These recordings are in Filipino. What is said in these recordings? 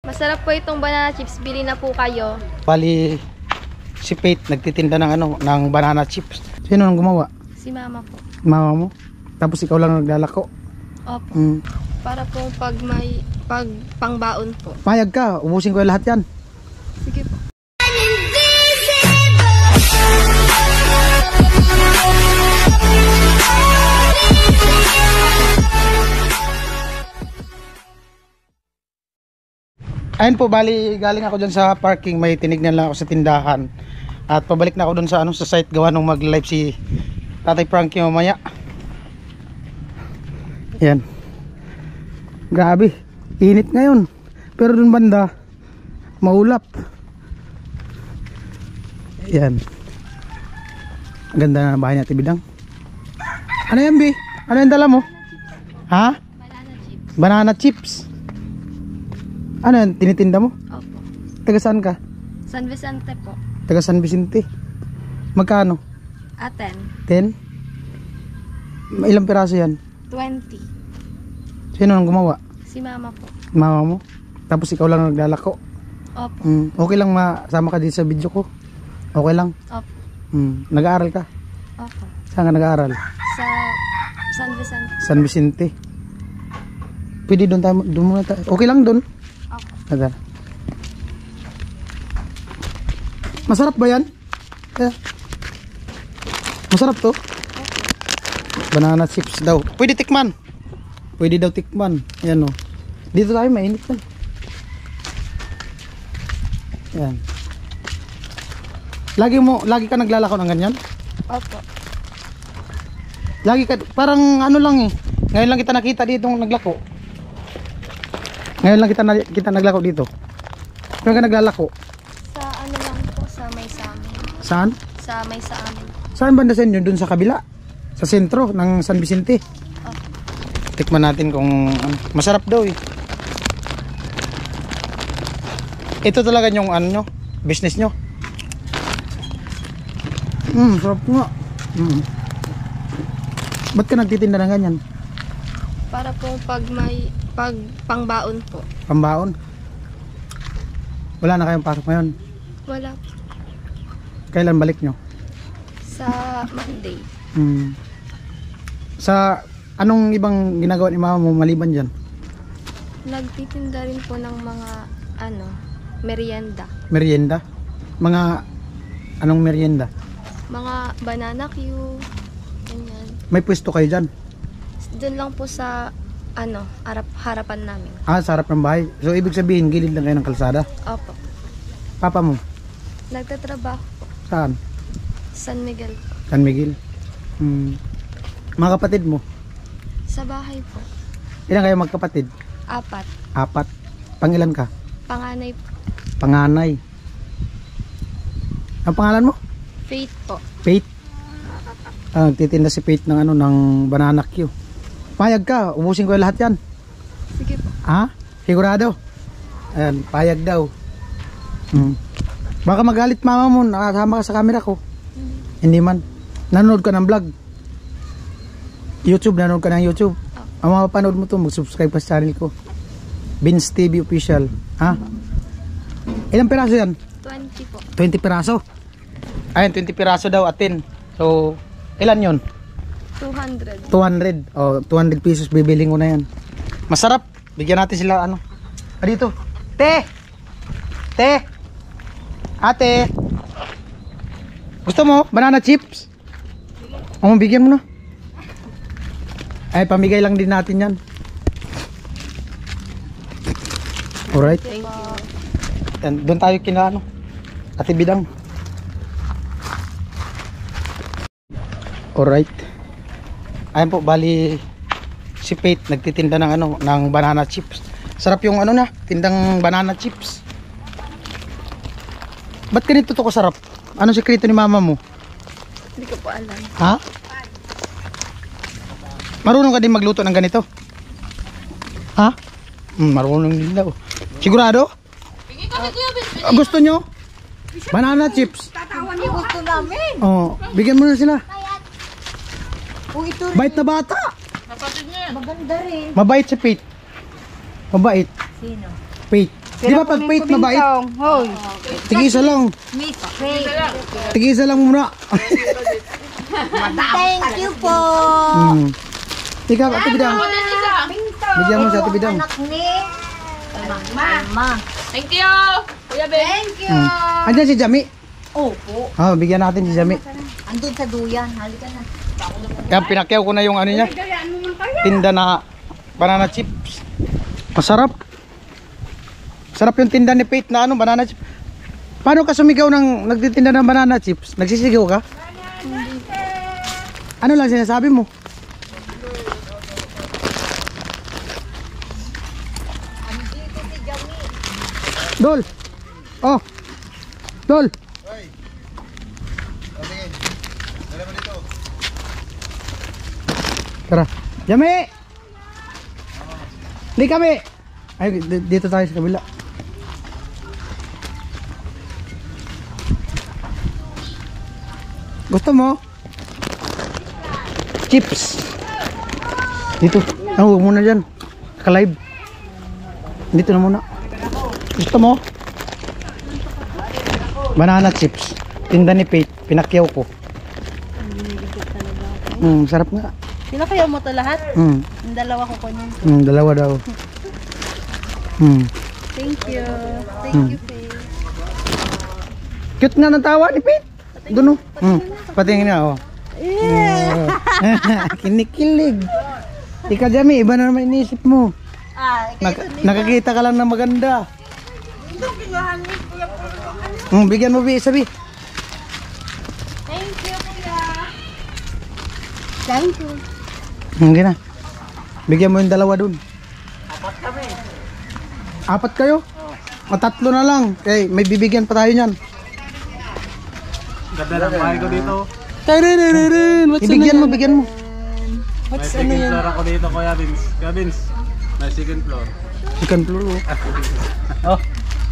Masarap po itong banana chips. Bili na po kayo. Bali, si Faith nagtitinda ng ng banana chips. Sino nang gumawa? Si mama po. Mama mo? Tapos ikaw lang naglalako? Opo. Mm. Para po pag pangbaon po. Payag ka, ubusin ko lahat yan. Sige po. Ayun po, bali galing ako dyan sa parking, may tinignan lang ako sa tindahan. At pabalik na ako dun sa sa site gawa nung mag-live si Tatay Frankie mamaya. Yan. Grabe, init ngayon. Pero dun banda, maulap. Yan. Ang ganda na bahay niya, Tibidang. Ano yan, Bi? Ano yung dala mo? Ha? Banana chips. Banana chips. Ano yan, tinitinda mo? Opo. Taga saan ka? San Vicente po. Taga San Vicente. Magkano? 10. 10? Ilang piraso yan? 20. Sino nang gumawa? Si mama po. Mama mo? Tapos ikaw lang naglalako? Opo. Okay lang masama ka dito sa video ko? Okay lang? Opo. Nag-aaral ka? Opo. Saan ka nag-aaral? Sa San Vicente. San Vicente. Pwede doon tayo, doon muna tayo. Okay lang doon? Opo. Naga. Masarap ba yan? Eh. Masarap to? Banana chips daw. Pwede tikman. Pwede daw tikman. Ayan o. Dito tayo mainit na. Ayan. Lagi ka naglalako ng ganyan? Opo. Lagi ka, parang ano lang eh. Ngayon lang kita nakita dito naglako. Ngayon lang kita naglako dito. Kaya ka naglalako? Sa ano lang po, sa may sa amin. Saan? Sa may sa amin. Saan banda sa inyo? Doon sa kabila? Sa sentro ng San Vicente? Opo. Tikman natin kung masarap daw eh. Ito talaga yung ano nyo, business nyo. Sarap nga. Ba't ka nagtitinda ng ganyan? Para po pag pangbaon po. Pambaon? Wala na kayong pasok ngayon? Wala po. Kailan balik nyo? Sa Monday. Sa anong ibang ginagawa ni mama mo maliban dyan? Nagtitinda rin po ng mga merienda. Merienda? Mga anong merienda? Mga banana Q. Ganyan. May pwesto kayo dyan? Doon lang po sa harapan namin. Sa harap ng bahay. So ibig sabihin gilid lang kayo ng kalsada? Opo. Papa mo? Nagtatrabaho po. Saan? San Miguel po. San Miguel. Mga kapatid mo? Sa bahay po. Ilan kayo magkapatid? 4. 4. Pangilan ka? Panganay po. Panganay. Ang pangalan mo? Faith po. Faith. Nagtitinda si Faith ng ng banana Q. Payag ka, ubusin ko lahat yan. Sige po. Ha? Sigurado? Ayan, payag daw. Baka magalit mama mo, nakasama ka sa camera ko. Hindi man. Nanonood ka ng vlog. YouTube, nanonood ka ng YouTube. Ang mapapanood mo to, mag-subscribe ka sa channel ko. Vince TV Official. Ha? Ilang piraso yan? 20 po. 20 piraso. Ayun, 20 piraso daw atin. So, ilan yon? 200. 200. 200 pesos bibiling ko na yan. Masarap. Bigyan natin sila dito. Te! Te! Ate! Gusto mo? Banana chips? Bigyan mo na. Ay, pamigay lang din natin yan. Alright. Thank you. And doon tayo kina Ate Bidang. Alright. Ayun po, bali si Faith nagtitinda ng ng banana chips. Sarap yung tindang banana chips. Ba't ganito to kasarap? Anong sekreto ni mama mo? Hindi ko po alam. Ha? Marunong ka din magluto ng ganito? Ha? Marunong din daw. Sigurado? Gusto nyo? Banana chips. Tatawan niyo gusto namin. Bigyan mo na sila. Ito rin. Bait na bata. Maganda rin. Mabait si Faith. Mabait. Sino? Faith. Di ba pag Faith mabait? Hoy. Tig-isa lang. Miss Faith. Tig-isa lang muna. Thank you po. Ikaw, Ate Bidang. Bigyan mo sa Ate Bidang. Anak ni Mama. Thank you! Kuya Ben! Thank you. Andiyan si Jami. Opo. Bigyan natin si Jami. Andun sa duyan. Halika na. Kaya pinakyaw ko na yung ano niya. Tinda na banana chips. Masarap. Sarap yung tinda ni Faith na ano, banana chips. Paano ka sumigaw ng nagtitinda ng banana chips? Nagsisigaw ka? Ano lang sinasabi mo? Andito si Jami. Dol. Oh. Dol. Tara. Jami. Di kami. Ay, dito tayo sa kabila. Gusto mo? Chips. Dito. Huwag muna dyan. Ka-live. Dito na muna. Gusto mo? Banana chips. Tinda ni Faith. Pinakyaw ko. Sarap nga. Pinakayaw mo to lahat? Mm. Yung dalawa ko kunin. Dalawa daw. Thank you. Thank you, Faith. Cute nga ng tawa ni Faith. Doon oh. Patingin nga oh. Kinikilig. Ika Jami, iba na naman iniisip mo. Nakakita ka lang na maganda. Bigyan mo bi, sabi. Thank you, Kuya. Thank you. Hindi na. Bigyan mo yung dalawa dun. Apat kayo? O tatlo na lang. Okay, may bibigyan pa tayo niyan. Ganda ng bahay ko dito. Ibigyan mo, bigyan mo. May second floor ako dito, Kuya Vince. Kuya Vince, may second floor. Second floor oh.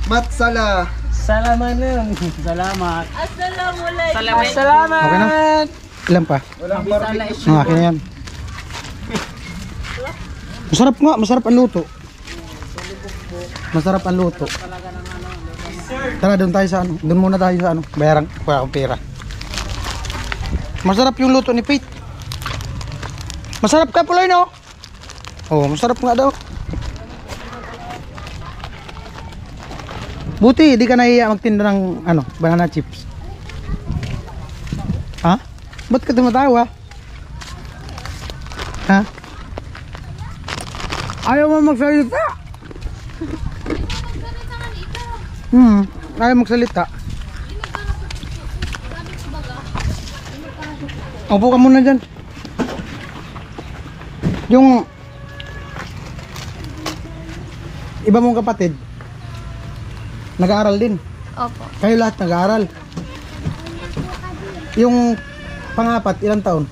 Matsala. Salamat nun. Salamat. Salamat. Okay na? Ilan pa? Akin na yan. Masarap nga, masarap ang luto. Masarap ang luto. Tara, doon tayo sa ano. Doon muna tayo sa ano. Bayaran ko akong pera. Masarap yung luto ni Faith. Masarap ka Puloy, no? Oh, masarap nga daw. Buti, di ka nahiya magtinda ng ano, banana chips. Ha? Ba't ka tumatawa? Ha? Ayaw mo magsalita? Ayaw magsalita. Upo ka muna dyan. Yung iba mong kapatid nag-aaral din. Opo. Kayo lahat nag-aaral. Yung pang-apat, ilang taon?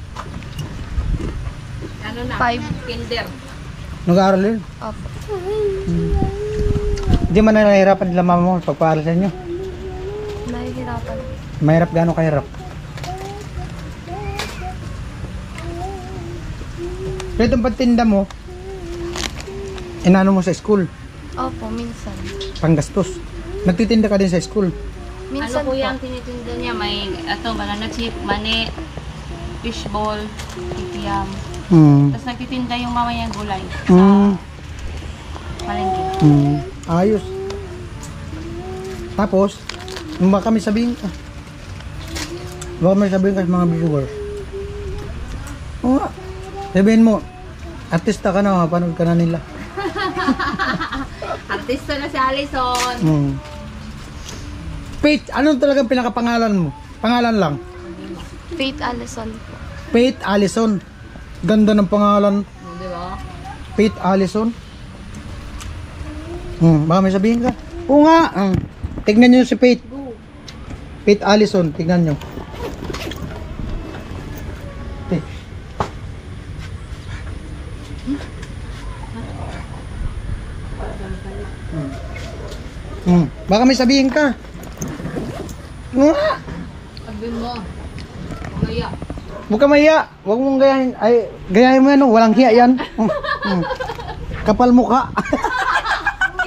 5. Kinder. Nag-aaral din. Opo. Hindi man na nahihirapan nila mama mo sa pagpaaral sa inyo. Nahihirapan. Mahirap gano'ng kahirap? Pero itong pagtinda mo, inano mo sa school, Opo, minsan. panggastos. Nagtitinda ka din sa school. Minsan Ano po po. yung tinitinda niya? May banana chip, mani, fishball, kikiam. Tapos nagtitinda yung mama niya gulay sa palengke. Ayos. Tapos, baka may sabihin ka. Baka may sabihin ka sa mga viewers. Oo nga. Sabihin mo, artista ka na, mapanood ka na nila. Artista na si Allison. Faith, anong talagang pinakapangalan mo? Pangalan lang. Faith Allison po. Faith Allison. Ganda ng pangalan. Di ba? Faith Allison. Baka may sabihin ka. Oo nga. Tignan nyo si Faith. Faith Allison. Tignan nyo. Baka may sabihin ka. Sabihin mo. Kumaya. Huwag ka mahiya. Huwag mong gayahin. Ay, gayahin mo yan. Walang hiya yan. Kapal mukha.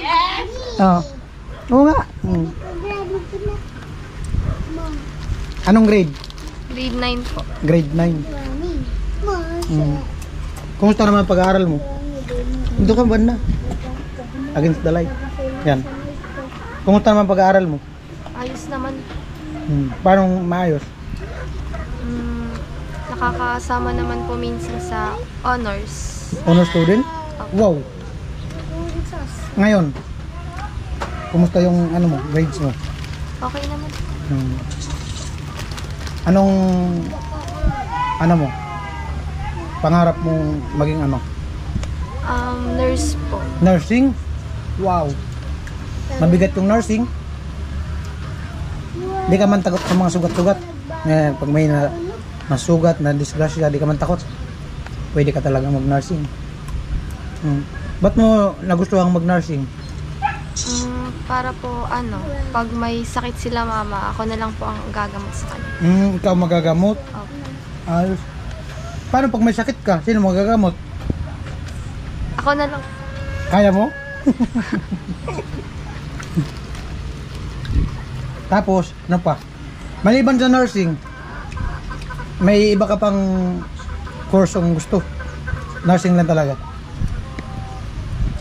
Yes! Oh. Oo nga. Hmm. Anong grade? Grade 9 po. Grade 9. Hmm. Kumusta naman pag-aaral mo? Dito ka ba na? Against the light. Yan. Kumusta naman pag-aaral mo? Ayos naman. Paano maayos? Nakakasama naman po minsan sa honors. Honor student? Wow. Ngayon, kumusta yung ano mo, grades mo? Okay naman. Anong ano mo? Pangarap mong maging ano? Nurse po. Nursing? Wow. Mabigat yung nursing. Di ka man takot sa mga sugat-sugat. Pag may nasugat, na disgrasya, di ka man takot. Pwede ka talaga mag-nursing. Ba't mo nagustuhan mag-nursing? Para po pag may sakit sila mama, ako na lang po ang gagamot sa kanila. Ikaw magagamot? Opo. Ayos. Paano pag may sakit ka? Sino magagamot? Ako na lang. Kaya mo? Tapos, ano pa? Maliban sa nursing, may iba ka pang kursong gusto? Nursing lang talaga.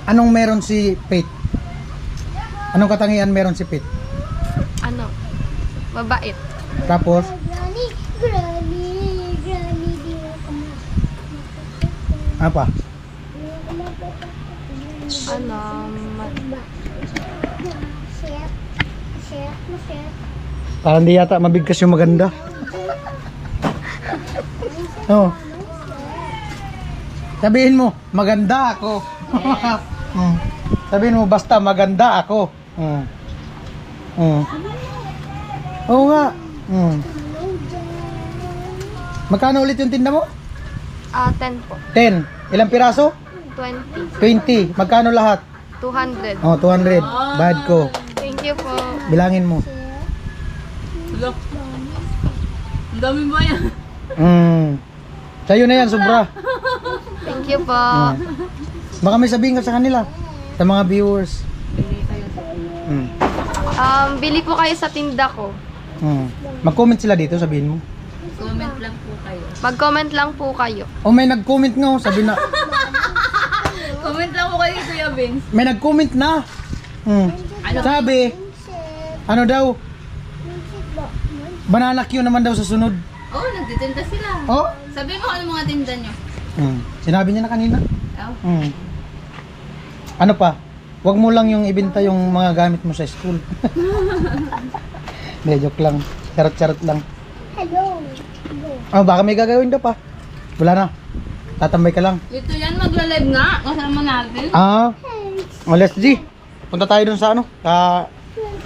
Anong meron si Faith? Anong katangian meron si Faith? Mabait. Tapos, ano pa? Parang di yata mabigkas yung maganda. Oh. Sabihin mo, maganda ako. Sabihin mo, basta maganda ako. Oo nga. Magkano ulit yung tinda mo? 10 po. 10. Ilang piraso? 20. 20. Magkano lahat? 200. Oh, 200. Bad ko. Thank you po. Bilangin mo. Look. Ang dami ba yan? Sa'yo na yan, sobra. Thank you po. Baka may sabihin ka sa kanila. Sa mga viewers. Bili po kayo sa tinda ko. Mag-comment sila dito, sabihin mo. Comment lang po kayo. Mag-comment lang po kayo. O may nag-comment nga, oh, sabi na. Comment lang po kayo, Kuya Vince. May nag-comment na. Sabi, ano daw? Banana Q naman daw sa sunod. Oo, nagtitinda sila. Oh? Sabi mo ano mga tinda nyo. Sinabi niya na kanina. Oh. Ano pa? Huwag mo lang yung ibenta yung mga gamit mo sa school. Hindi, joke lang. Charot-charot lang. Oh, baka may gagawin daw pa. Wala na. Tatambay ka lang. Ito yan, magla-live nga. Kasama natin. Let's G. Punta tayo dun sa ano.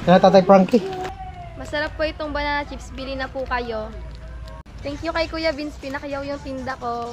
Kaya Tatay Frankie. Masarap po itong banana chips. Bili na po kayo. Thank you kay Kuya Vince. Pinakayaw yung tinda ko.